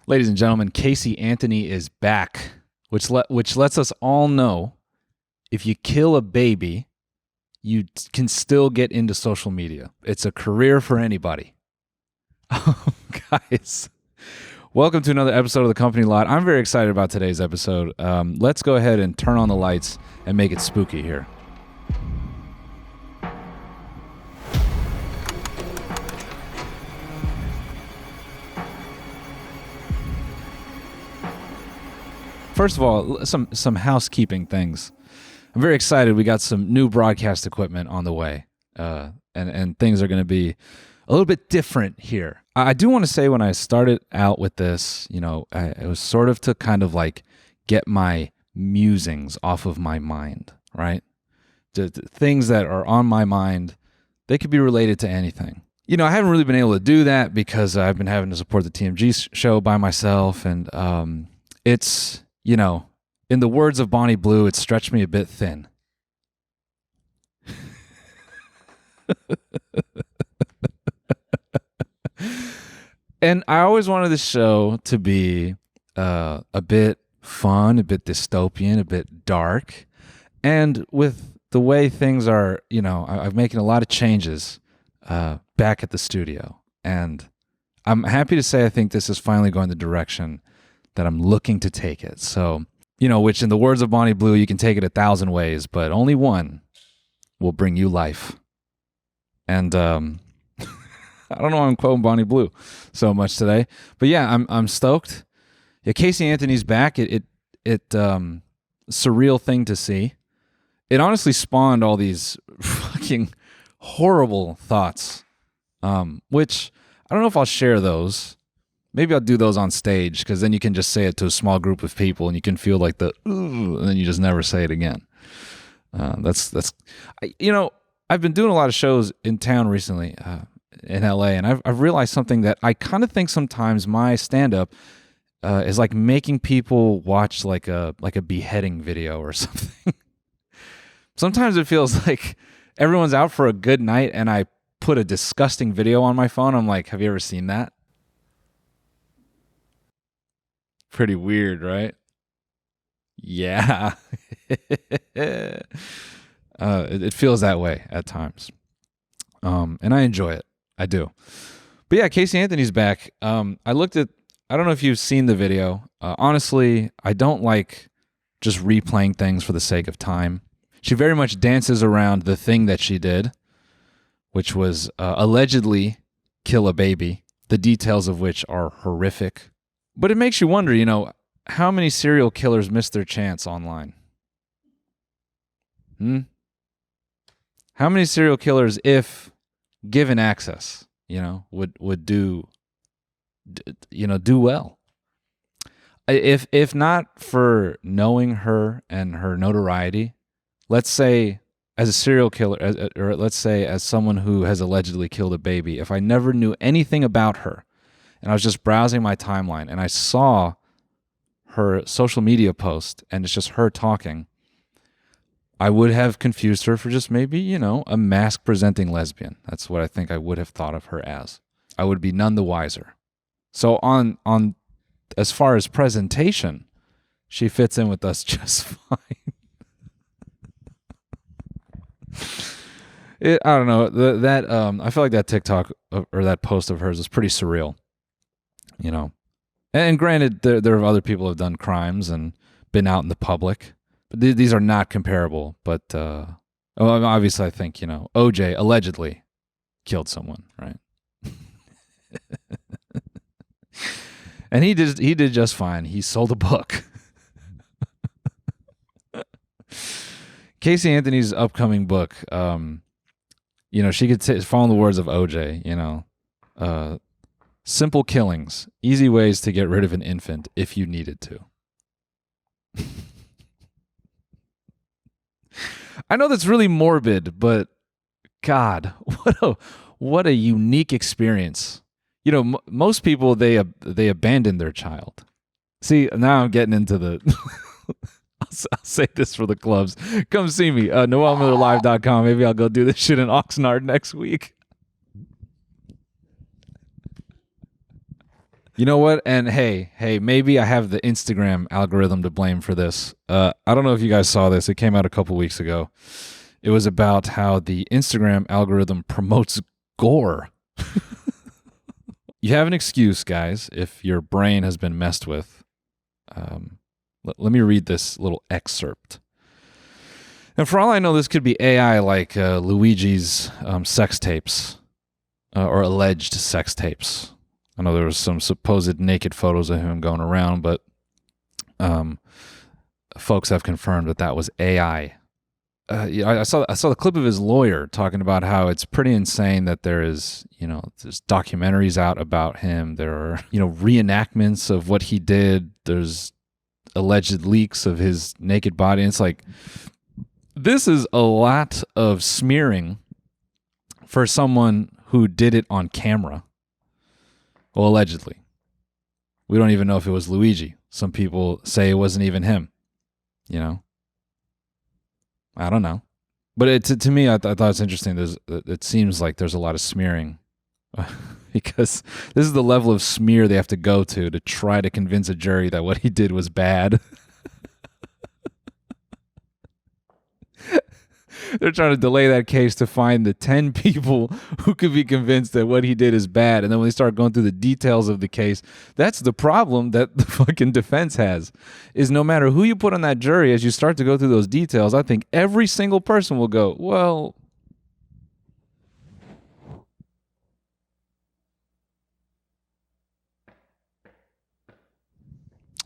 Ladies and gentlemen, Casey Anthony is back, which lets us all know if you kill a baby, you can still get into social media. It's a career for anybody. Guys, welcome to another episode of The Company Lot. I'm very excited about today's episode. Let's go ahead and turn on the lights and make it spooky here. First of all, some housekeeping things. I'm very excited. We got some new broadcast equipment on the way, and things are going to be a little bit different here. I do want to say when I started out with this, it was sort of to kind of like get my musings off of my mind, right? The things that are on my mind, they could be related to anything. I haven't really been able to do that because I've been having to support the TMG show by myself, and it's... in the words of Bonnie Blue, it stretched me a bit thin. And I always wanted the show to be a bit fun, a bit dystopian, a bit dark. And with the way things are, I'm making a lot of changes back at the studio. And I'm happy to say I think this is finally going the direction that I'm looking to take it. So, which in the words of Bonnie Blue, you can take it 1,000 ways, but only one will bring you life. And I don't know why I'm quoting Bonnie Blue so much today, but yeah, I'm stoked. Yeah, Casey Anthony's back. It surreal thing to see. It honestly spawned all these fucking horrible thoughts, which I don't know if I'll share those. Maybe I'll do those on stage because then you can just say it to a small group of people and you can feel like and then you just never say it again. I've been doing a lot of shows in town recently in LA, and I've realized something that I kind of think sometimes my stand-up is like making people watch like a beheading video or something. Sometimes it feels like everyone's out for a good night and I put a disgusting video on my phone. I'm like, have you ever seen that? Pretty weird, right? Yeah. It feels that way at times. And I enjoy it. I do. But yeah, Casey Anthony's back. I don't know if you've seen the video. Honestly, I don't like just replaying things for the sake of time. She very much dances around the thing that she did, which was allegedly kill a baby, the details of which are horrific. But it makes you wonder, how many serial killers miss their chance online? How many serial killers, if given access, would do well? If not for knowing her and her notoriety, let's say as a serial killer, or let's say as someone who has allegedly killed a baby, if I never knew anything about her, and I was just browsing my timeline and I saw her social media post and it's just her talking, I would have confused her for just maybe, a mask presenting lesbian. That's what I think I would have thought of her as. I would be none the wiser. So on as far as presentation, she fits in with us just fine. I don't know, I feel like that TikTok or that post of hers is pretty surreal. And granted, there are other people who have done crimes and been out in the public, but these are not comparable. But obviously, I think OJ allegedly killed someone, right? And he did just fine. He sold a book. Casey Anthony's upcoming book. She could follow the words of OJ. Simple killings, easy ways to get rid of an infant if you needed to. I know that's really morbid, but God, what a unique experience. Most people, they abandon their child. See, now I'm getting into the... I'll say this for the clubs. Come see me, noelmillerlive.com. Maybe I'll go do this shit in Oxnard next week. You know what? And hey, maybe I have the Instagram algorithm to blame for this. I don't know if you guys saw this. It came out a couple weeks ago. It was about how the Instagram algorithm promotes gore. You have an excuse, guys, if your brain has been messed with. Let me read this little excerpt. And for all I know, this could be AI like Luigi's sex tapes or alleged sex tapes. I know there was some supposed naked photos of him going around, but folks have confirmed that that was AI. I saw the clip of his lawyer talking about how it's pretty insane that there's documentaries out about him. There are, reenactments of what he did. There's alleged leaks of his naked body. And it's like, this is a lot of smearing for someone who did it on camera. Well, allegedly. We don't even know if it was Luigi. Some people say it wasn't even him. I don't know. But to me, I thought it's interesting. It seems like there's a lot of smearing because this is the level of smear they have to go to try to convince a jury that what he did was bad. They're trying to delay that case to find the 10 people who could be convinced that what he did is bad. And then when they start going through the details of the case, that's the problem that the fucking defense has, is no matter who you put on that jury, as you start to go through those details, I think every single person will go, well,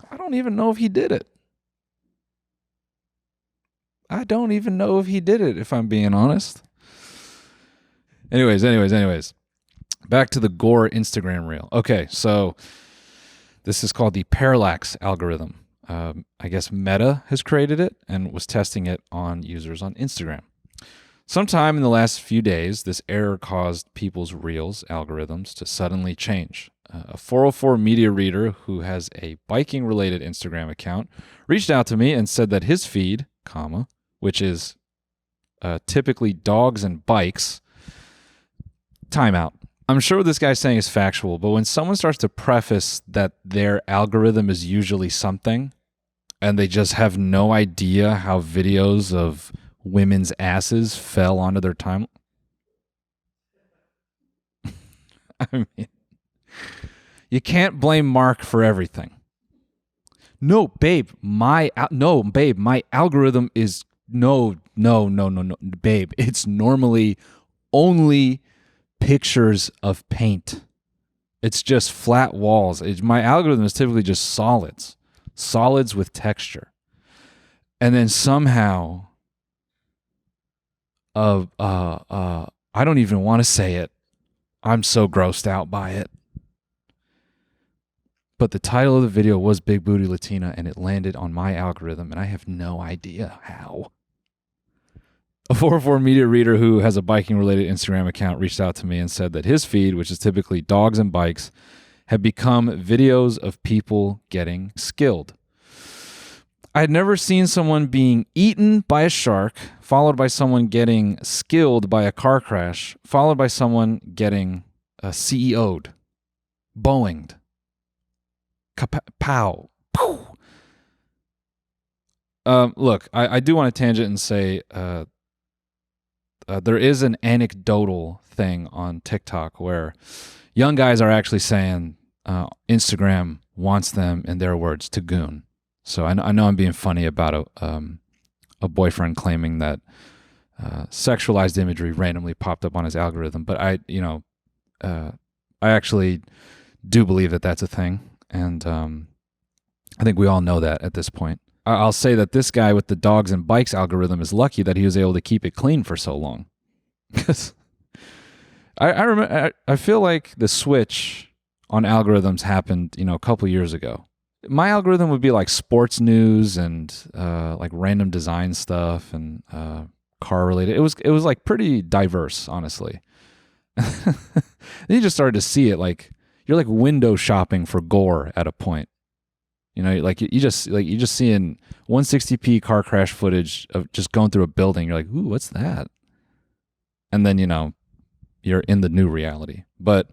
I don't even know if he did it. I don't even know if he did it, if I'm being honest. Anyways. Back to the gore Instagram reel. Okay, so this is called the parallax algorithm. I guess Meta has created it and was testing it on users on Instagram. Sometime in the last few days, this error caused people's reels algorithms to suddenly change. A 404 media reader who has a biking-related Instagram account reached out to me and said that his feed, which is typically dogs and bikes. Timeout. I'm sure what this guy's saying is factual, but when someone starts to preface that their algorithm is usually something, and they just have no idea how videos of women's asses fell onto their timeline. I mean, you can't blame Mark for everything. No, babe, my algorithm is no, babe. It's normally only pictures of paint. It's just flat walls. My algorithm is typically just solids with texture. And then somehow, I don't even want to say it. I'm so grossed out by it. But the title of the video was Big Booty Latina, and it landed on my algorithm, and I have no idea how. A 404 media reader who has a biking-related Instagram account reached out to me and said that his feed, which is typically dogs and bikes, had become videos of people getting skilled. I had never seen someone being eaten by a shark, followed by someone getting skilled by a car crash, followed by someone getting CEO'd, Boeing'd. Pow. Look, I do want to tangent and say there is an anecdotal thing on TikTok where young guys are actually saying Instagram wants them, in their words, to goon. So I know I'm being funny about a boyfriend claiming that sexualized imagery randomly popped up on his algorithm, but I actually do believe that that's a thing. And I think we all know that at this point. I'll say that this guy with the dogs and bikes algorithm is lucky that he was able to keep it clean for so long. Because I remember, I feel like the switch on algorithms happened, a couple years ago. My algorithm would be like sports news and like random design stuff and car related. It was like pretty diverse, honestly. Then you just started to see it like. You're like window shopping for gore at a point. Like you just seeing 160p car crash footage of just going through a building. You're like, ooh, what's that? And then you're in the new reality. But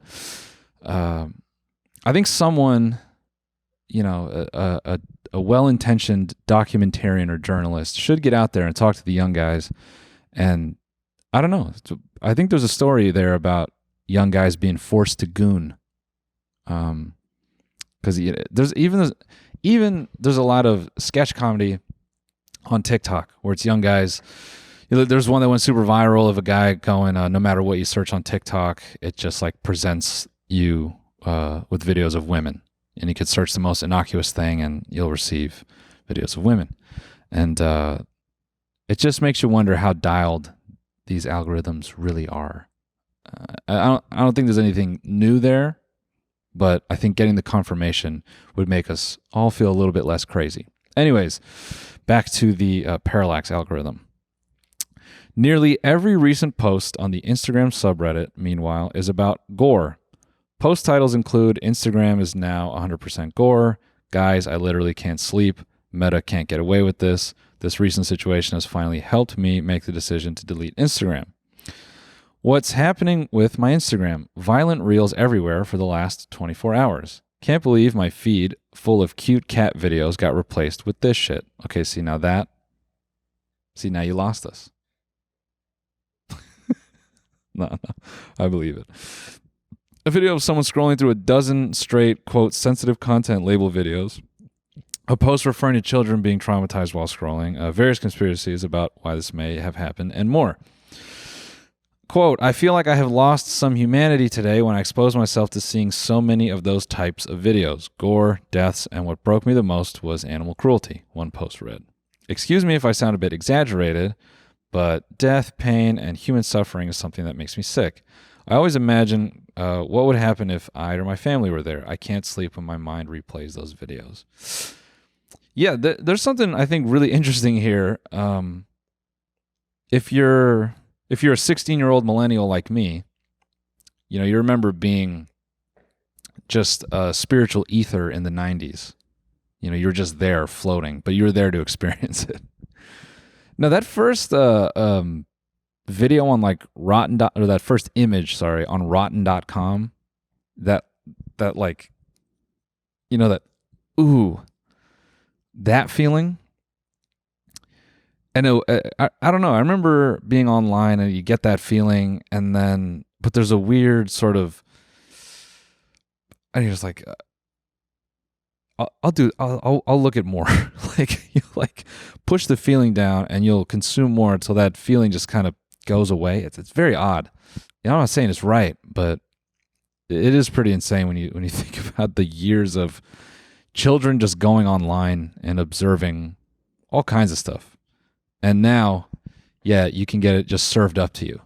I think someone, a well-intentioned documentarian or journalist should get out there and talk to the young guys. And I don't know. I think there's a story there about young guys being forced to goon. Because there's a lot of sketch comedy on TikTok where it's young guys. There's one that went super viral of a guy going, no matter what you search on TikTok, it just like presents you with videos of women. And you could search the most innocuous thing and you'll receive videos of women. And it just makes you wonder how dialed these algorithms really are. I don't think there's anything new there, but I think getting the confirmation would make us all feel a little bit less crazy. Anyways, back to the parallax algorithm. Nearly every recent post on the Instagram subreddit, meanwhile, is about gore. Post titles include Instagram is now 100% gore. Guys, I literally can't sleep. Meta can't get away with this. This recent situation has finally helped me make the decision to delete Instagram. What's happening with my Instagram? Violent reels everywhere for the last 24 hours. Can't believe my feed full of cute cat videos got replaced with this shit. Okay, now you lost us. No, I believe it. A video of someone scrolling through a dozen straight, quote, sensitive content label videos. A post referring to children being traumatized while scrolling. Various conspiracies about why this may have happened, and more. Quote, I feel like I have lost some humanity today when I expose myself to seeing so many of those types of videos. Gore, deaths, and what broke me the most was animal cruelty, one post read. Excuse me if I sound a bit exaggerated, but death, pain, and human suffering is something that makes me sick. I always imagine what would happen if I or my family were there. I can't sleep when my mind replays those videos. Yeah, there's something I think really interesting here. If you're a 16-year-old millennial like me, you remember being just a spiritual ether in the 90s. You were just there floating, but you were there to experience it. Now, that first video on like or that first image, on rotten.com, that feeling. And I don't know. I remember being online and you get that feeling, but there's a weird sort of, and you're just like, I'll look at more. You push the feeling down and you'll consume more until that feeling just kind of goes away. It's very odd. I'm not saying it's right, but it is pretty insane when you think about the years of children just going online and observing all kinds of stuff. And now, you can get it just served up to you.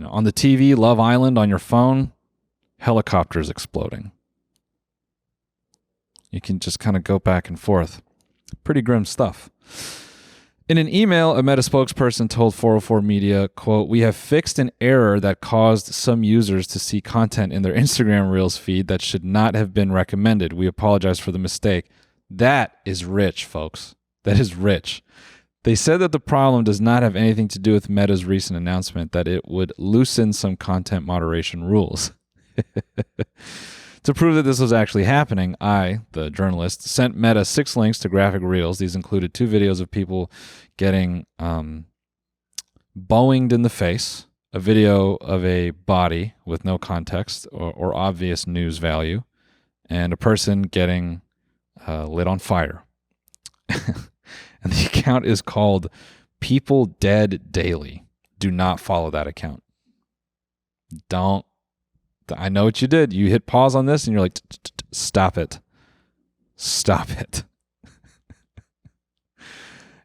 On the TV, Love Island, on your phone, helicopters exploding. You can just kind of go back and forth. Pretty grim stuff. In an email, a Meta spokesperson told 404 Media, quote, we have fixed an error that caused some users to see content in their Instagram Reels feed that should not have been recommended. We apologize for the mistake. That is rich, folks. That is rich. They said that the problem does not have anything to do with Meta's recent announcement that it would loosen some content moderation rules. To prove that this was actually happening, I, the journalist, sent Meta 6 links to graphic reels. These included 2 videos of people getting Boeinged in the face, a video of a body with no context or obvious news value, and a person getting lit on fire. And the account is called People Dead Daily. Do not follow that account. Don't. I know what you did. You hit pause on this and you're like, stop it. Stop it.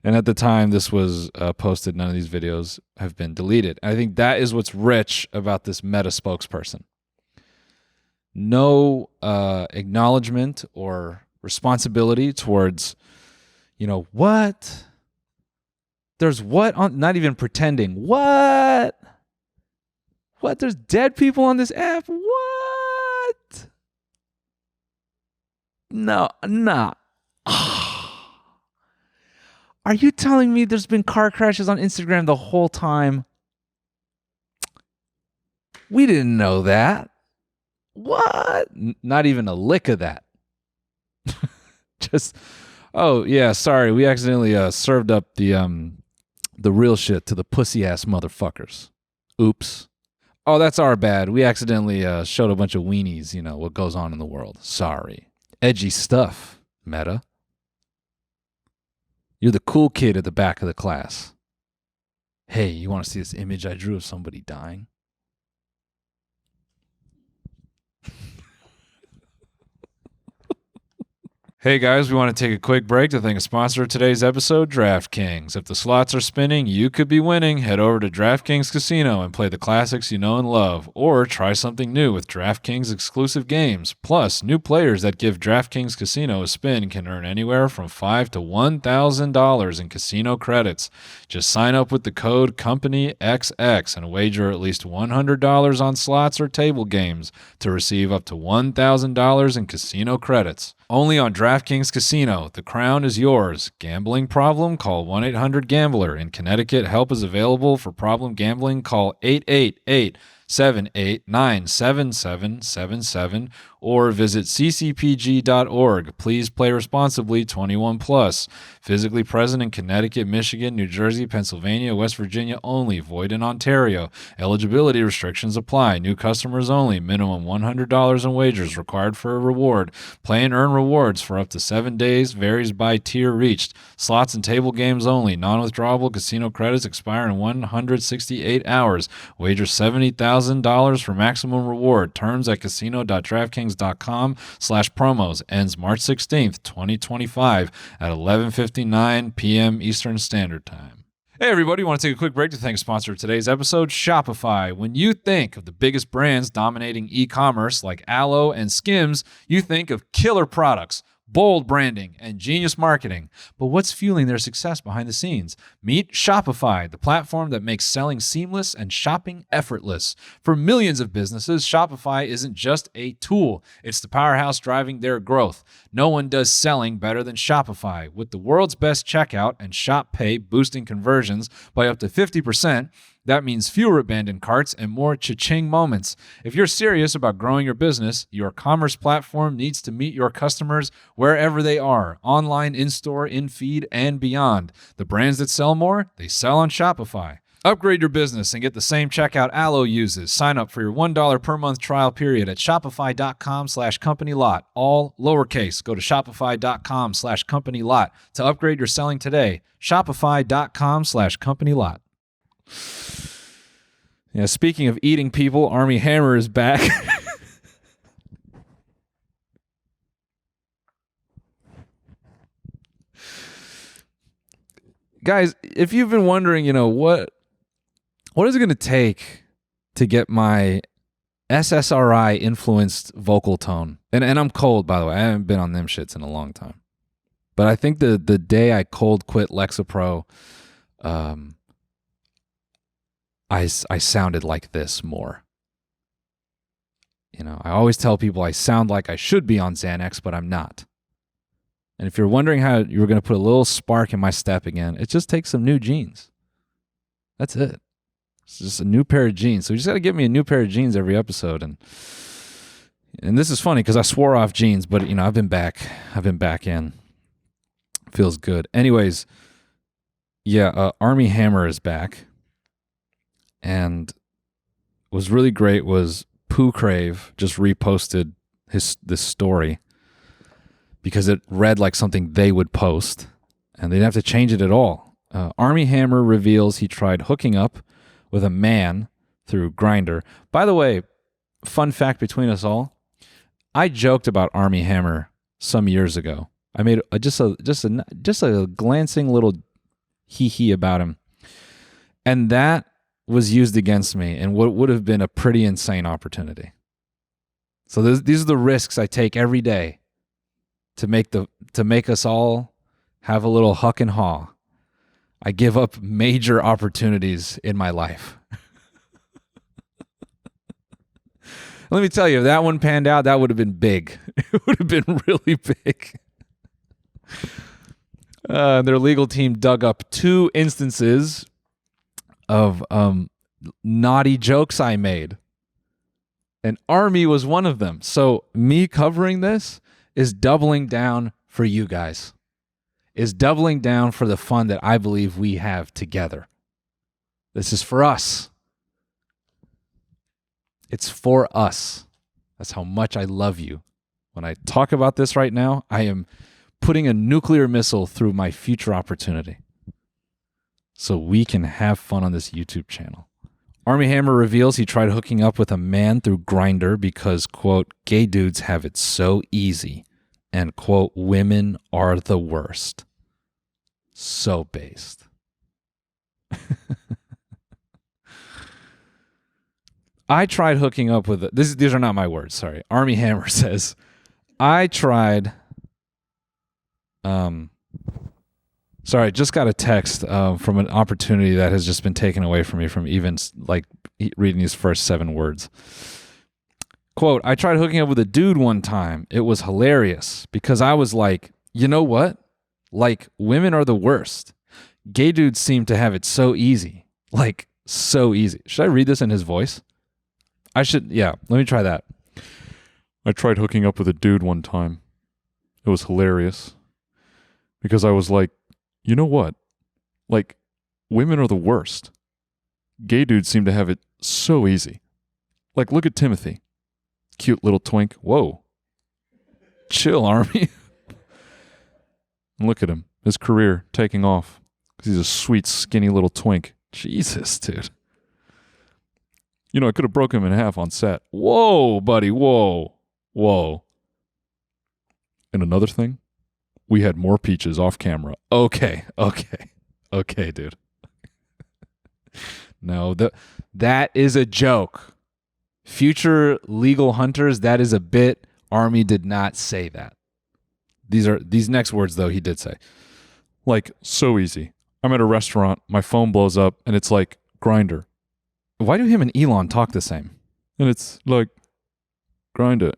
And at the time this was posted, none of these videos have been deleted. I think that is what's rich about this Meta spokesperson. No acknowledgement or responsibility towards, what? There's what on, not even pretending. What? What? There's dead people on this app? What? No. Are you telling me there's been car crashes on Instagram the whole time? We didn't know that. What? Not even a lick of that. Just, oh yeah, sorry, we accidentally served up the real shit to the pussy ass motherfuckers. Oops. Oh, that's our bad. We accidentally showed a bunch of weenies. What goes on in the world. Sorry. Edgy stuff. Meta. You're the cool kid at the back of the class. Hey, you want to see this image I drew of somebody dying? Hey guys, we want to take a quick break to thank a sponsor of today's episode, DraftKings. If the slots are spinning, you could be winning. Head over to DraftKings Casino and play the classics you know and love, or try something new with DraftKings exclusive games. Plus, new players that give DraftKings Casino a spin can earn anywhere from $5,000 to $1,000 in casino credits. Just sign up with the code COMPANYXX and wager at least $100 on slots or table games to receive up to $1,000 in casino credits. Only on DraftKings Casino. The crown is yours. Gambling problem? Call 1-800-GAMBLER. In Connecticut, help is available for problem gambling. Call 888-789-7777 or visit ccpg.org. Please play responsibly. 21 plus. Physically present in Connecticut, Michigan, New Jersey, Pennsylvania, West Virginia only. Void in Ontario. Eligibility restrictions apply. New customers only. Minimum $100 in wagers required for a reward. Play and earn rewards for up to 7 days. Varies by tier reached. Slots and table games only. Non-withdrawable casino credits expire in 168 hours. Wager $70,000 for maximum reward. Terms at casino.draftkings.com/promos. Ends March 16th, 2025 at 11:59 p.m. Eastern Standard Time. Hey everybody, want to take a quick break to thank a sponsor of today's episode, Shopify. When you think of the biggest brands dominating e-commerce like Aloe and Skims, you think of killer products, bold branding, and genius marketing. But what's fueling their success behind the scenes? Meet Shopify, the platform that makes selling seamless and shopping effortless. For millions of businesses, Shopify isn't just a tool. It's the powerhouse driving their growth. No one does selling better than Shopify. With the world's best checkout and Shop Pay boosting conversions by up to 50%, that means fewer abandoned carts and more cha-ching moments. If you're serious about growing your business, your commerce platform needs to meet your customers wherever they are, online, in-store, in-feed, and beyond. The brands that sell more, they sell on Shopify. Upgrade your business and get the same checkout Aloe uses. Sign up for your $1 per month trial period at shopify.com/companylot, all lowercase. Go to shopify.com/companylot to upgrade your selling today. Shopify.com/companylot. Yeah, speaking of eating people, Armie Hammer is back. Guys, if you've been wondering, what is it going to take to get my SSRI influenced vocal tone? And I'm cold, by the way. I haven't been on them shits in a long time. But I think the day I cold quit Lexapro, I sounded like this more. I always tell people I sound like I should be on Xanax, but I'm not. And if you're wondering how you're going to put a little spark in my step again, it just takes some new jeans. That's it. It's just a new pair of jeans. So you just got to give me a new pair of jeans every episode. And this is funny because I swore off jeans, but I've been back. I've been back in. Feels good. Anyways, yeah, Armie Hammer is back. And what was really great was Pwease just reposted this story because it read like something they would post, and they didn't have to change it at all. Armie Hammer reveals he tried hooking up with a man through Grindr. By the way, fun fact between us all, I joked about Armie Hammer some years ago. I made just a glancing little hee-hee about him, and that was used against me in what would have been a pretty insane opportunity. So these are the risks I take every day to make us all have a little huck and haw. I give up major opportunities in my life. Let me tell you, if that one panned out, that would have been big. It would have been really big. Their legal team dug up 2 instances of naughty jokes I made. And Armie was one of them. So me covering this is doubling down for you guys. Is doubling down for the fun that I believe we have together. This is for us. It's for us. That's how much I love you. When I talk about this right now, I am putting a nuclear missile through my future opportunity so we can have fun on this YouTube channel. Armie Hammer reveals he tried hooking up with a man through Grindr because, quote, gay dudes have it so easy, and, quote, women are the worst. So based. I tried hooking up with these are not my words, sorry. Armie Hammer says, I tried sorry, I just got a text from an opportunity that has just been taken away from me from even like reading these first 7 words. Quote, I tried hooking up with a dude one time. It was hilarious because I was like, you know what? Like, women are the worst. Gay dudes seem to have it so easy. Like, so easy. Should I read this in his voice? I should, yeah. Let me try that. I tried hooking up with a dude one time. It was hilarious because I was like, you know what? Like, women are the worst. Gay dudes seem to have it so easy. Like, look at Timothy. Cute little twink. Whoa. Chill, Armie. Look at him. His career taking off. Because he's a sweet, skinny little twink. Jesus, dude. You know, I could have broken him in half on set. Whoa, buddy. Whoa. Whoa. And another thing? We had more peaches off camera. Okay, dude. No, that is a joke. Future legal hunters, that is a bit. Armie did not say that. These next words, though, he did say. Like, so easy. I'm at a restaurant, my phone blows up, and it's like, Grindr. Why do him and Elon talk the same? And it's like, Grindr.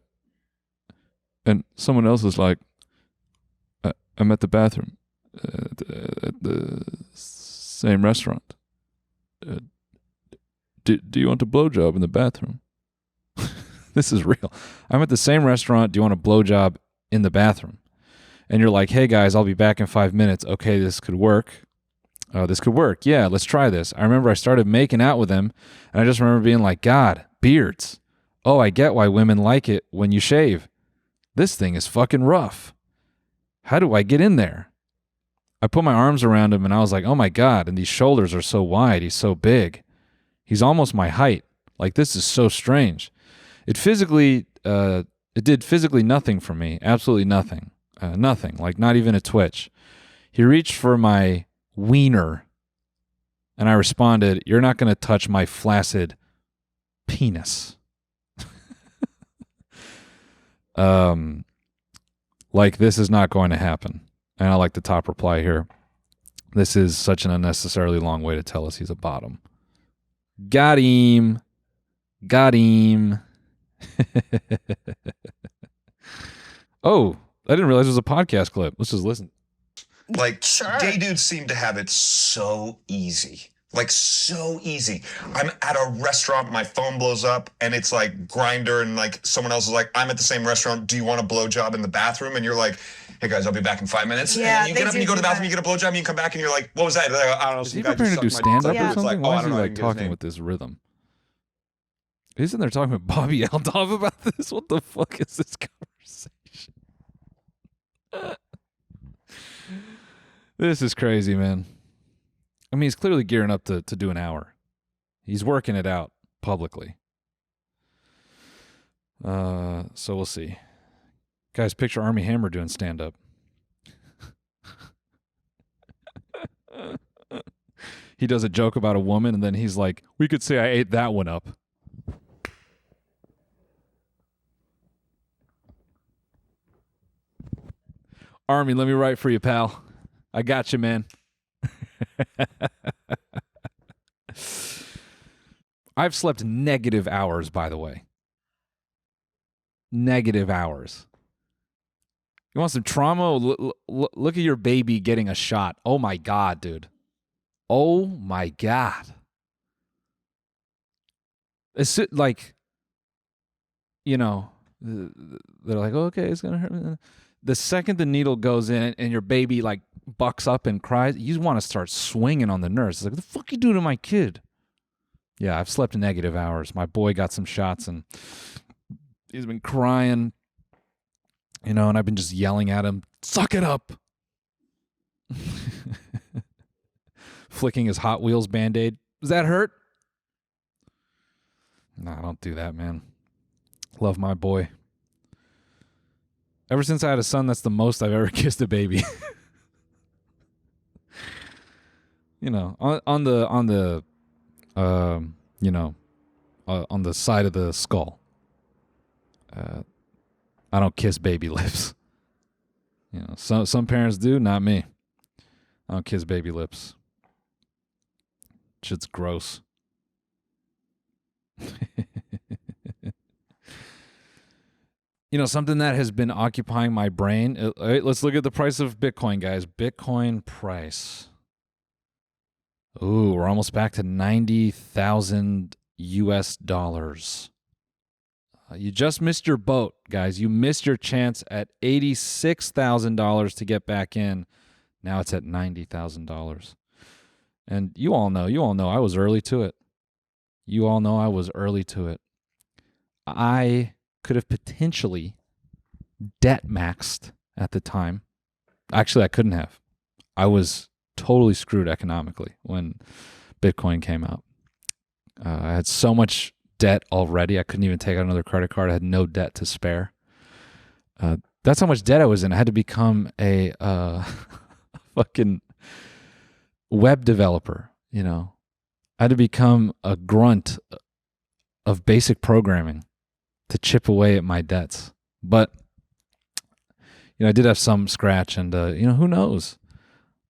And someone else is like, I'm at the bathroom at the same restaurant. Do you want a blowjob in the bathroom? This is real. I'm at the same restaurant. Do you want a blowjob in the bathroom? And you're like, hey, guys, I'll be back in 5 minutes. Okay, this could work. This could work. Yeah, let's try this. I remember I started making out with him, and I just remember being like, God, beards. Oh, I get why women like it when you shave. This thing is fucking rough. How do I get in there? I put my arms around him, and I was like, oh, my God, and these shoulders are so wide. He's so big. He's almost my height. Like, this is so strange. It did physically nothing for me. Absolutely nothing. Nothing. Like, not even a twitch. He reached for my wiener, and I responded, you're not going to touch my flaccid penis. Like, this is not going to happen. And I like the top reply here. This is such an unnecessarily long way to tell us he's a bottom. Got him. Got him. Oh, I didn't realize it was a podcast clip. Let's just listen. Like, sure. Gay dudes seem to have it so easy. Like, so easy. I'm at a restaurant, my phone blows up, and it's like Grindr, and like someone else is like, I'm at the same restaurant, do you want a blowjob in the bathroom? And you're like, hey guys, I'll be back in 5 minutes. Yeah, and you get up and you go to the bathroom, you get a blowjob, and you come back and you're like, what was that? Like, I don't know. Is he preparing to do stand-up or something? Like, Why is he like talking with this rhythm? He's in there talking with Bobby Aldoff about this? What the fuck is this conversation? This is crazy, man. I mean, he's clearly gearing up to do an hour. He's working it out publicly. So we'll see. Guys, picture Armie Hammer doing stand-up. He does a joke about a woman, and then he's like, we could say I ate that one up. Armie, let me write for you, pal. I got you, man. I've slept negative hours, by the way. Negative hours. You want some trauma? Look at your baby getting a shot. Oh, my God, dude. Oh, my God. It's like, you know, they're like, okay, it's gonna hurt. The second the needle goes in and your baby like bucks up and cries, you want to start swinging on the nurse. It's like, what the fuck you do to my kid? Yeah, I've slept negative hours. My boy got some shots and he's been crying, you know, and I've been just yelling at him, suck it up. Flicking his Hot Wheels Band-Aid. Does that hurt? No, don't do that, man. Love my boy. Ever since I had a son, that's the most I've ever kissed a baby. You know, on the side of the skull. I don't kiss baby lips. You know, some parents do, not me. I don't kiss baby lips. Shit's gross. You know, something that has been occupying my brain. Let's look at the price of Bitcoin, guys. Bitcoin price. Ooh, we're almost back to 90,000 US dollars. You just missed your boat, guys. You missed your chance at $86,000 to get back in. Now it's at $90,000. And you all know I was early to it. You all know I was early to it. I could have potentially debt maxed at the time. Actually, I couldn't have. I was totally screwed economically when Bitcoin came out. I had so much debt already. I couldn't even take out another credit card. I had no debt to spare. That's how much debt I was in. I had to become a fucking web developer, you know. I had to become a grunt of basic programming to chip away at my debts. But, you know, I did have some scratch, and, you know, who knows?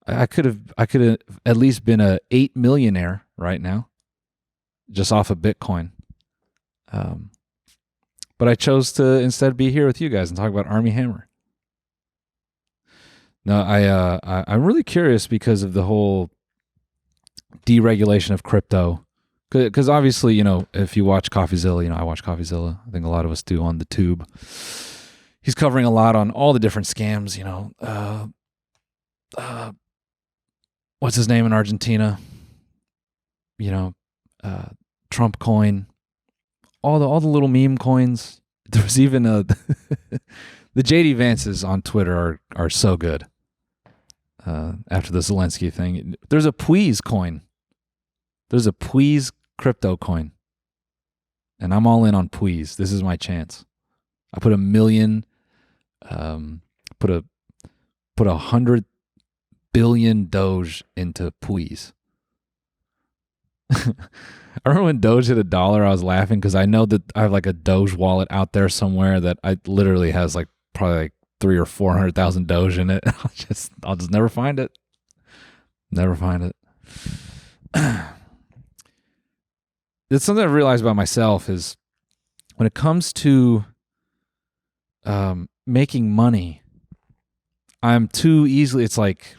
I could have at least been a 8 millionaire right now, just off of Bitcoin. But I chose to instead be here with you guys and talk about Armie Hammer. Now, I'm really curious because of the whole deregulation of crypto. Because obviously, you know, if you watch CoffeeZilla, you know, I watch CoffeeZilla. I think a lot of us do on the tube. He's covering a lot on all the different scams, you know. What's his name in Argentina? You know, Trump coin. All the little meme coins. There was even the JD Vances on Twitter are so good. After the Zelensky thing, there's a Pwease coin. There's a Pwease crypto coin, and I'm all in on Pwease. This is my chance. I put $1 million. Put 100 billion Doge into Pwease. I remember when Doge hit $1, I was laughing because I know that I have like a Doge wallet out there somewhere that I literally has like probably like 300,000 or 400,000 Doge in it. I'll just never find it. Never find it. It's something I've realized about myself is when it comes to making money, I'm too easily. It's like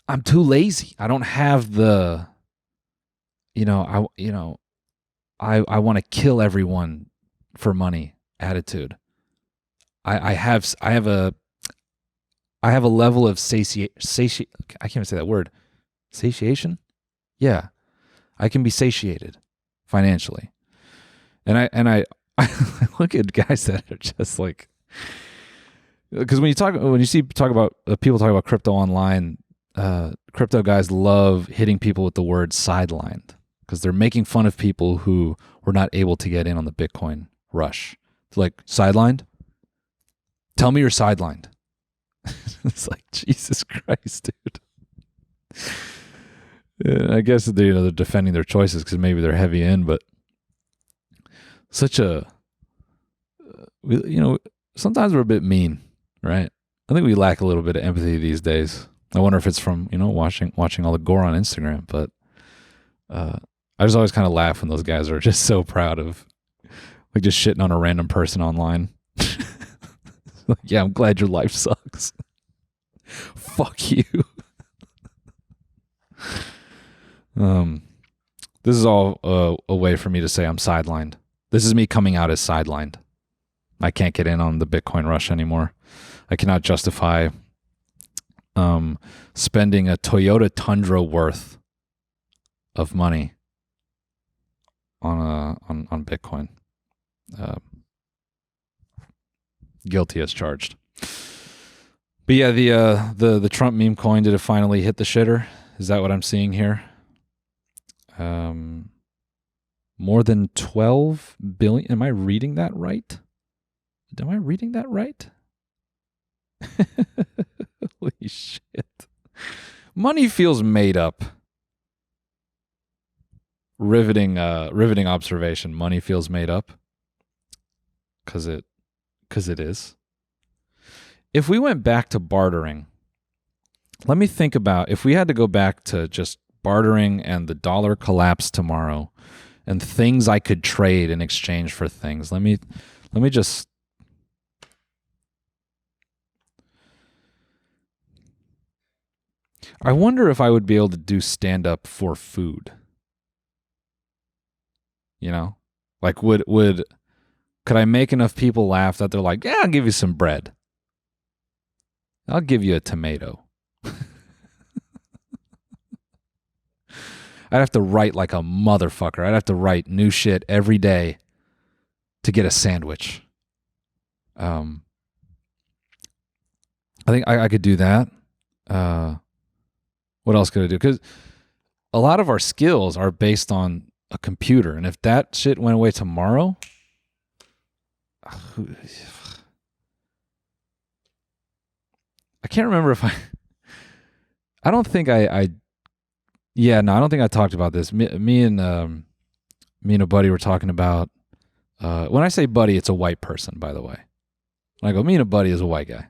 I'm too lazy. I don't have the, I want to kill everyone for money attitude. I have a level of I can't even say that word. Satiation? Yeah. I can be satiated financially. And I look at guys that are just like, because when you talk about people talk about crypto online, crypto guys love hitting people with the word sidelined because they're making fun of people who were not able to get in on the Bitcoin rush. It's like, sidelined? Tell me you're sidelined. It's like, Jesus Christ, dude. Yeah, I guess they're defending their choices because maybe they're heavy in, but such a, sometimes we're a bit mean, right? I think we lack a little bit of empathy these days. I wonder if it's from, watching all the gore on Instagram, but I just always kind of laugh when those guys are just so proud of like just shitting on a random person online. Like, yeah, I'm glad your life sucks. Fuck you. This is all a way for me to say I'm sidelined. This is me coming out as sidelined. I can't get in on the Bitcoin rush anymore. I cannot justify spending a Toyota Tundra worth of money on Bitcoin. Guilty as charged. But yeah, the Trump meme coin, did it finally hit the shitter? Is that what I'm seeing here? More than 12 billion. Am I reading that right? Holy shit. Money feels made up. Riveting observation. Money feels made up. Because it is. If we went back to bartering, let me think about if we had to go back to just bartering and the dollar collapse tomorrow and things I could trade in exchange for things. Let me just I wonder if I would be able to do stand up for food. You know? Like could I make enough people laugh that they're like, "Yeah, I'll give you some bread. I'll give you a tomato." I'd have to write like a motherfucker. I'd have to write new shit every day to get a sandwich. I think I could do that. What else could I do? Because a lot of our skills are based on a computer. And if that shit went away tomorrow, I can't remember if I don't think I don't think I talked about this. Me and a buddy were talking about, when I say buddy, it's a white person, by the way. When I go, me and a buddy is a white guy.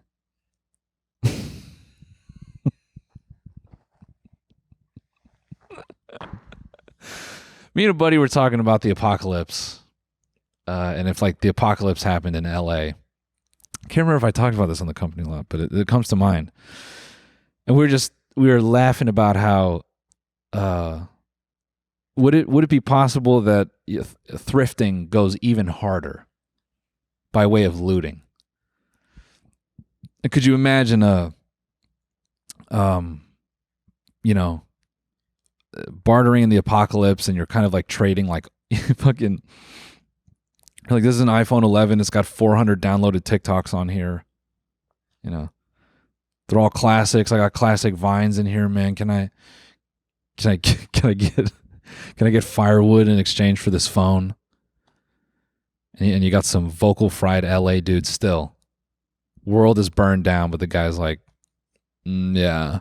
Me and a buddy were talking about the apocalypse, and if like the apocalypse happened in LA. I can't remember if I talked about this on the company lot, but it comes to mind. And we were laughing about how would it be possible that thrifting goes even harder by way of looting? And could you imagine bartering in the apocalypse, and you're kind of like trading like fucking like, this is an iPhone 11. It's got 400 downloaded TikToks on here. You know, they're all classics. I got classic Vines in here, man. Can I get firewood in exchange for this phone? And you got some vocal fried LA dude still. World is burned down, but the guy's like, yeah,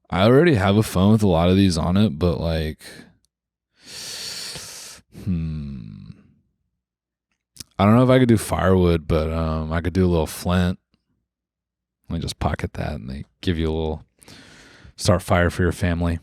I already have a phone with a lot of these on it, but like, I don't know if I could do firewood, but I could do a little flint. Let me just pocket that, and they give you a little start fire for your family.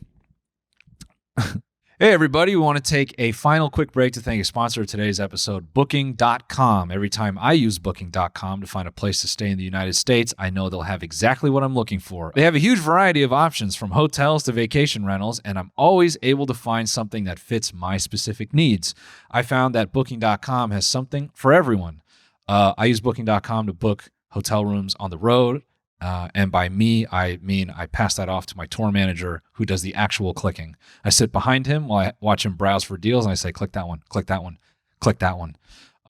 Hey, everybody. We want to take a final quick break to thank a sponsor of today's episode, Booking.com. Every time I use Booking.com to find a place to stay in the United States, I know they'll have exactly what I'm looking for. They have a huge variety of options from hotels to vacation rentals, and I'm always able to find something that fits my specific needs. I found that Booking.com has something for everyone. I use Booking.com to book hotel rooms on the road. And by me, I mean I pass that off to my tour manager who does the actual clicking. I sit behind him while I watch him browse for deals, and I say, click that one, click that one, click that one.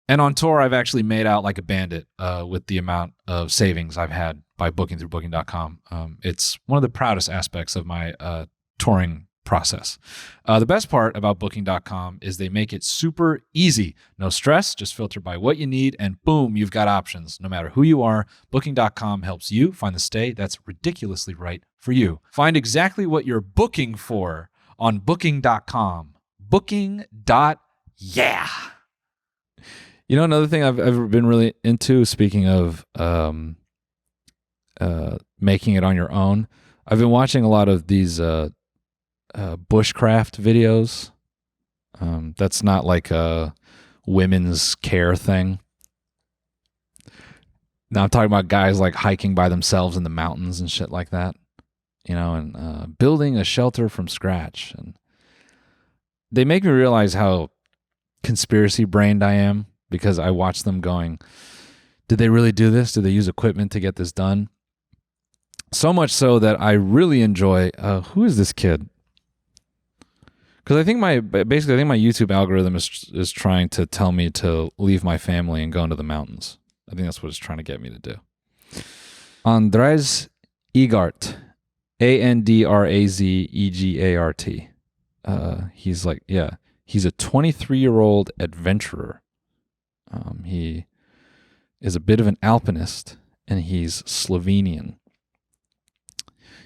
And on tour, I've actually made out like a bandit with the amount of savings I've had by booking through Booking.com. It's one of the proudest aspects of my touring process. The best part about Booking.com is they make it super easy. No stress, just filter by what you need, and boom, you've got options. No matter who you are, Booking.com helps you find the stay that's ridiculously right for you. Find exactly what you're booking for on Booking.com. Booking.YEAH. You know, another thing I've ever been really into, speaking of making it on your own, I've been watching a lot of these bushcraft videos. That's not like a women's care thing. Now I'm talking about guys like hiking by themselves in the mountains and shit like that, you know, and building a shelter from scratch. And they make me realize how conspiracy brained I am because I watch them going, did they really do this? Did they use equipment to get this done? So much so that I really enjoy, who is this kid? Because I think my YouTube algorithm is trying to tell me to leave my family and go into the mountains. I think that's what it's trying to get me to do. Andres Egart, Andrazegart. He's like, yeah, he's a 23-year-old adventurer. He is a bit of an alpinist, and he's Slovenian.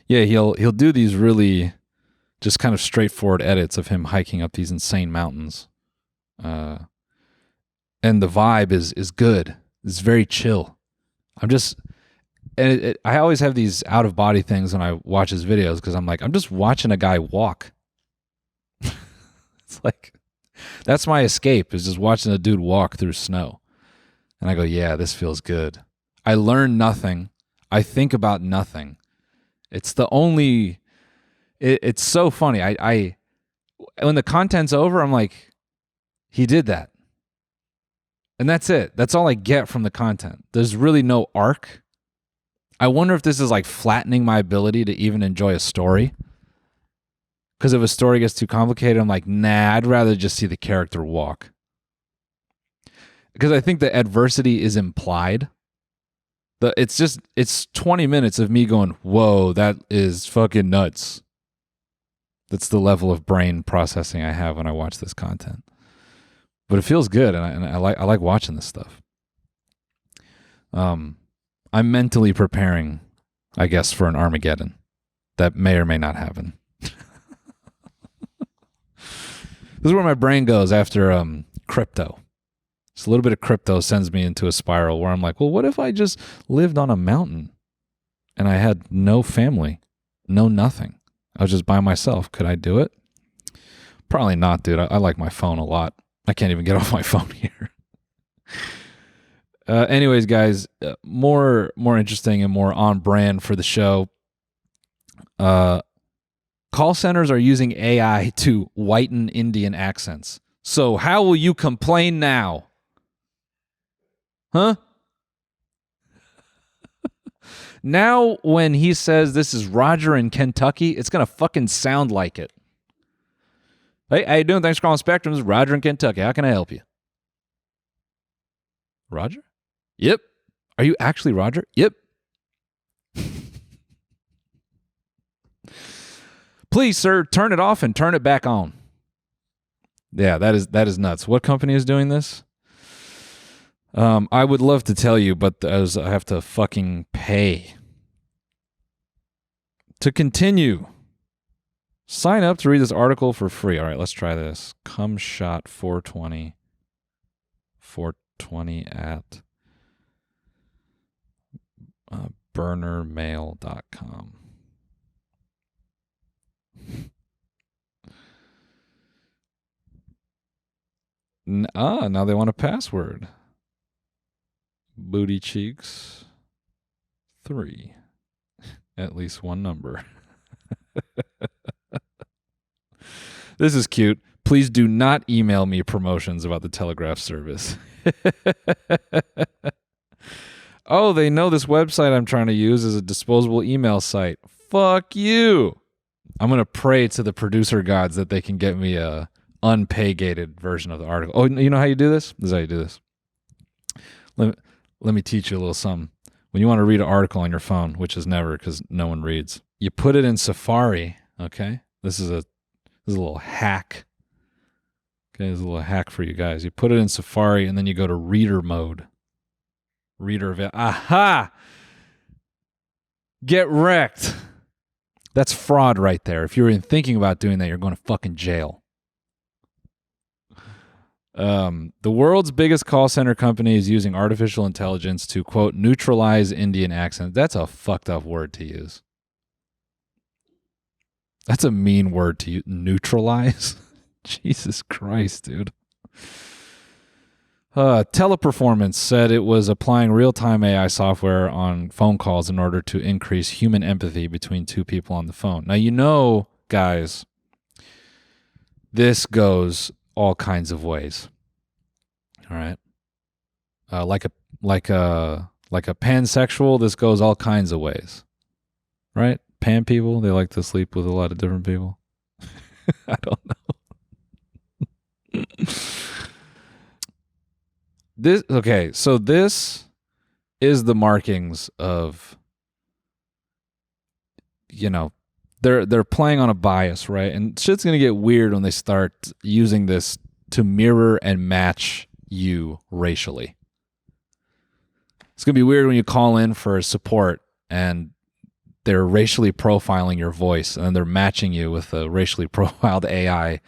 Yeah, he'll do these really just kind of straightforward edits of him hiking up these insane mountains. And the vibe is good. It's very chill. I always have these out-of-body things when I watch his videos because I'm like, I'm just watching a guy walk. It's like, that's my escape, is just watching a dude walk through snow. And I go, yeah, this feels good. I learn nothing. I think about nothing. It's the only... It's so funny. I when the content's over, I'm like, he did that. And that's it. That's all I get from the content. There's really no arc. I wonder if this is like flattening my ability to even enjoy a story. Because if a story gets too complicated, I'm like, nah, I'd rather just see the character walk. Because I think the adversity is implied. It's 20 minutes of me going, whoa, that is fucking nuts. That's the level of brain processing I have when I watch this content. But it feels good, and I like watching this stuff. I'm mentally preparing, I guess, for an Armageddon that may or may not happen. This is where my brain goes after crypto. Just a little bit of crypto sends me into a spiral where I'm like, well, what if I just lived on a mountain and I had no family, no nothing? I was just by myself. Could I do it? Probably not, dude. I like my phone a lot. I can't even get off my phone here. Anyways, guys, more interesting and more on brand for the show. Call centers are using AI to whiten Indian accents. So how will you complain now? Huh? Now, when he says this is Roger in Kentucky, it's going to fucking sound like it. Hey, how you doing? Thanks for calling Spectrum. This is Roger in Kentucky. How can I help you? Roger? Yep. Are you actually Roger? Yep. Please, sir, turn it off and turn it back on. Yeah, that is nuts. What company is doing this? I would love to tell you, but as I have to fucking pay. To continue, sign up to read this article for free. All right, let's try this. Come shot 420 at burnermail.com. Now they want a password. Booty cheeks 3. At least one number. This is cute. Please do not email me promotions about the telegraph service. Oh, they know this website I'm trying to use is a disposable email site. Fuck you. I'm going to pray to the producer gods that they can get me a unpay-gated version of the article. Oh, you know how you do this? This is how you do this. Let me teach you a little something. When you want to read an article on your phone, which is never because no one reads, you put it in Safari, okay? This is a little hack. Okay, this is a little hack for you guys. You put it in Safari, and then you go to reader mode. Aha! Get wrecked. That's fraud right there. If you're even thinking about doing that, you're going to fucking jail. The world's biggest call center company is using artificial intelligence to, quote, neutralize Indian accents. That's a fucked up word to use. That's a mean word to use. Neutralize? Jesus Christ, dude. Teleperformance said it was applying real-time AI software on phone calls in order to increase human empathy between two people on the phone. Now, you know, guys, this goes all kinds of ways. All right? like a pansexual, this goes all kinds of ways, right? Pan people, they like to sleep with a lot of different people. I don't know. So this is the markings of, they're playing on a bias, right? And shit's gonna get weird when they start using this to mirror and match you racially. It's gonna be weird when you call in for support and they're racially profiling your voice and they're matching you with a racially profiled AI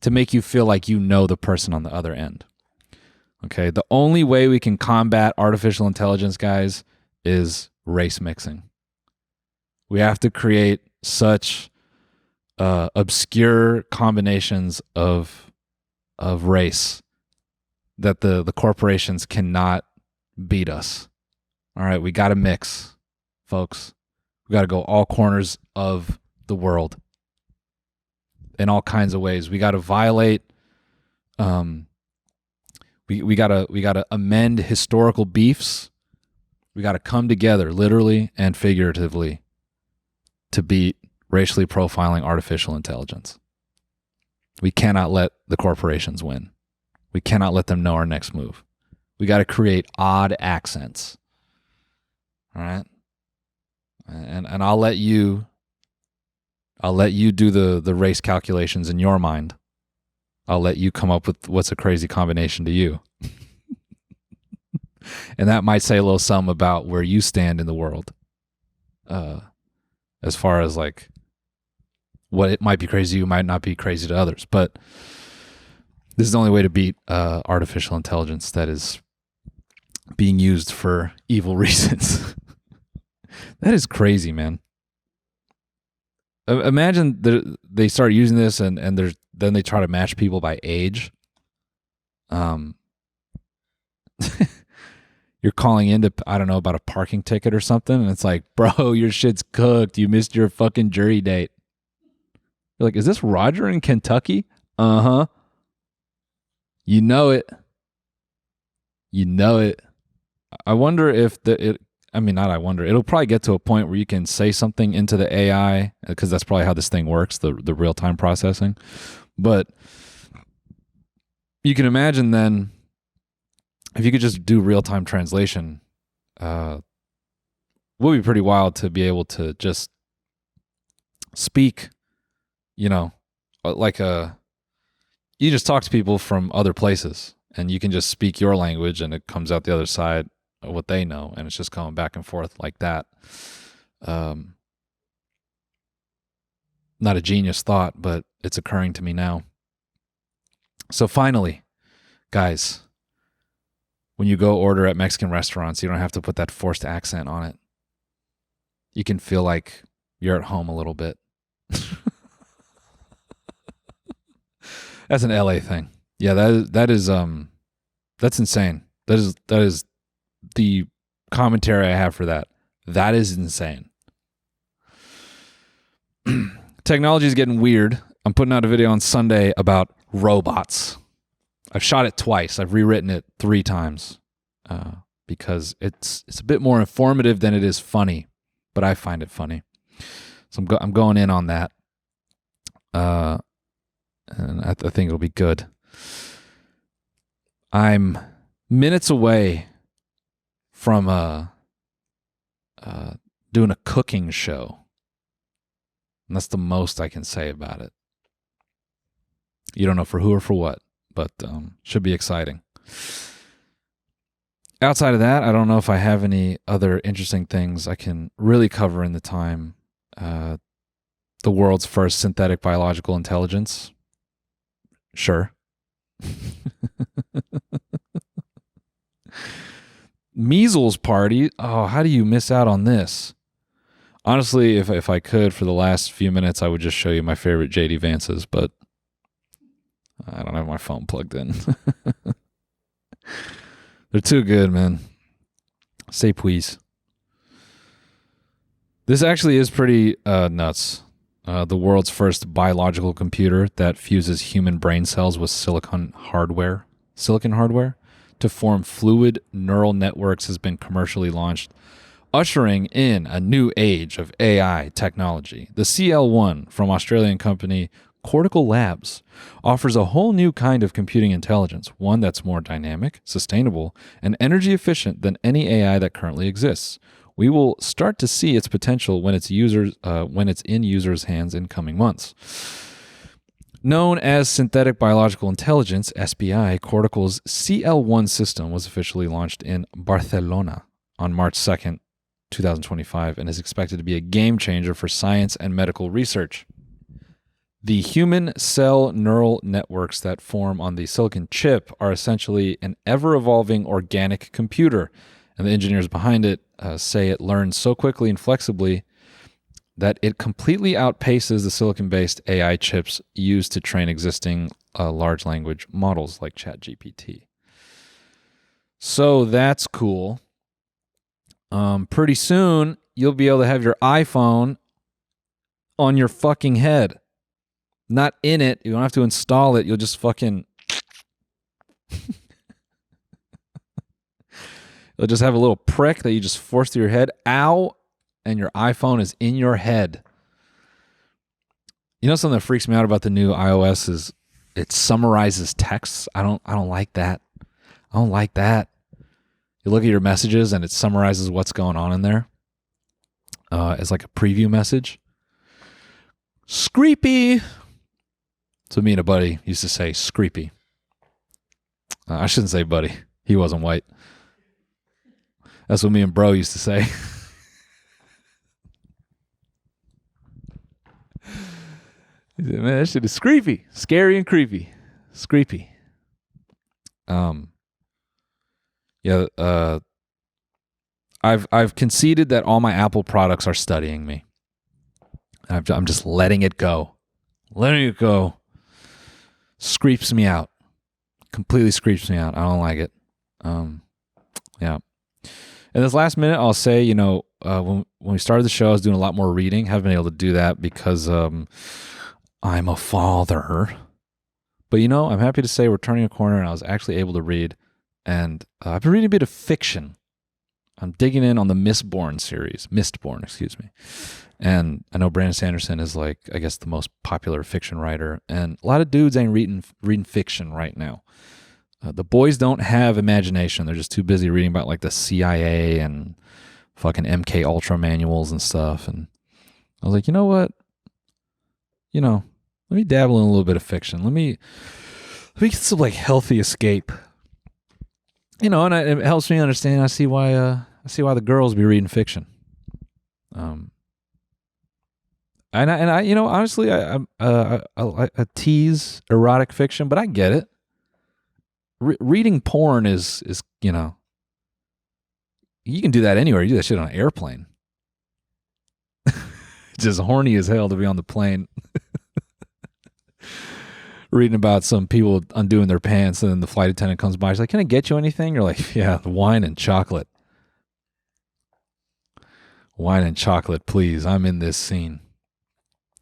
to make you feel like you know the person on the other end. Okay, the only way we can combat artificial intelligence, guys, is race mixing. We have to create such obscure combinations of race that the corporations cannot beat us. All right, we got to mix, folks. We got to go all corners of the world in all kinds of ways. We got to violate. We gotta amend historical beefs. We got to come together, literally and figuratively, to beat racially profiling artificial intelligence. We cannot let the corporations win. We cannot let them know our next move. We got to create odd accents. All right? And I'll let you do the race calculations in your mind. I'll let you come up with what's a crazy combination to you. And that might say a little something about where you stand in the world. As far as like what it might be crazy to you might not be crazy to others. But this is the only way to beat artificial intelligence that is being used for evil reasons. That is crazy, man. Imagine they start using this and then they try to match people by age. You're calling in to, I don't know, about a parking ticket or something, and it's like, bro, your shit's cooked. You missed your fucking jury date. You're like, is this Roger in Kentucky? Uh-huh. You know it. You know it. I wonder if it'll probably get to a point where you can say something into the AI, because that's probably how this thing works, the real-time processing. But you can imagine then, if you could just do real-time translation, it would be pretty wild to be able to just speak, like you just talk to people from other places, and you can just speak your language, and it comes out the other side of what they know, and it's just going back and forth like that. Not a genius thought, but it's occurring to me now. So finally, guys, when you go order at Mexican restaurants, you don't have to put that forced accent on it. You can feel like you're at home a little bit. That's an LA thing. Yeah, that's insane. That is the commentary I have for that. That is insane. Technology is getting weird. I'm putting out a video on Sunday about robots. I've shot it twice. I've rewritten it 3 times because it's a bit more informative than it is funny, but I find it funny. So I'm going in on that, and I think it'll be good. I'm minutes away from doing a cooking show, and that's the most I can say about it. You don't know for who or for what, but should be exciting. Outside of that, I don't know if I have any other interesting things I can really cover in the time. The world's first synthetic biological intelligence. Sure. Measles party. Oh, how do you miss out on this? Honestly, if I could, for the last few minutes, I would just show you my favorite JD Vances, but I don't have my phone plugged in. They're too good, man. Say Pwease. This actually is pretty nuts. The world's first biological computer that fuses human brain cells with silicon hardware. to form fluid neural networks has been commercially launched, ushering in a new age of AI technology. The CL1 from Australian company Cortical Labs offers a whole new kind of computing intelligence, one that's more dynamic, sustainable, and energy efficient than any AI that currently exists. We will start to see its potential when it's in users' hands in coming months. Known as Synthetic Biological Intelligence, SBI, Cortical's CL1 system was officially launched in Barcelona on March 2nd, 2025, and is expected to be a game changer for science and medical research. The human cell neural networks that form on the silicon chip are essentially an ever-evolving organic computer, and the engineers behind it say it learns so quickly and flexibly that it completely outpaces the silicon-based AI chips used to train existing large language models like ChatGPT. So that's cool. Pretty soon, you'll be able to have your iPhone on your fucking head. Not in it. You don't have to install it. You'll just fucking... You'll just have a little prick that you just force through your head. Ow! And your iPhone is in your head. You know something that freaks me out about the new iOS is it summarizes texts. I don't like that. I don't like that. You look at your messages and it summarizes what's going on in there. As like a preview message. Screepy. So me and a buddy used to say screepy. I shouldn't say buddy. He wasn't white. That's what me and bro used to say. He said, man, that shit is screepy. Scary and creepy. Screepy. I've conceded that all my Apple products are studying me. I'm just letting it go. Letting it go. Screeps me out. Completely screeps me out. I don't like it. Yeah. In this last minute, I'll say, when we started the show, I was doing a lot more reading. Haven't been able to do that because I'm a father. But, I'm happy to say we're turning a corner and I was actually able to read. And I've been reading a bit of fiction. I'm digging in on the Mistborn series. And I know Brandon Sanderson is I guess the most popular fiction writer. And a lot of dudes ain't reading fiction right now. The boys don't have imagination. They're just too busy reading about the CIA and fucking MK Ultra manuals and stuff. And I was like, you know what? Let me dabble in a little bit of fiction. Let me get some healthy escape. And it helps me understand. I see why the girls be reading fiction. Honestly, I tease erotic fiction, but I get it. Reading porn is you can do that anywhere. You do that shit on an airplane. Just horny as hell to be on the plane. Reading about some people undoing their pants, and then the flight attendant comes by. She's like, "Can I get you anything?" You're like, "Yeah, wine and chocolate. Wine and chocolate, please. I'm in this scene.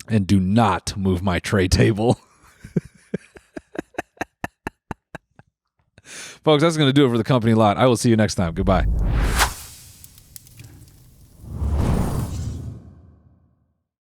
And do not move my tray table." Folks, that's going to do it for the company lot. I will see you next time. Goodbye.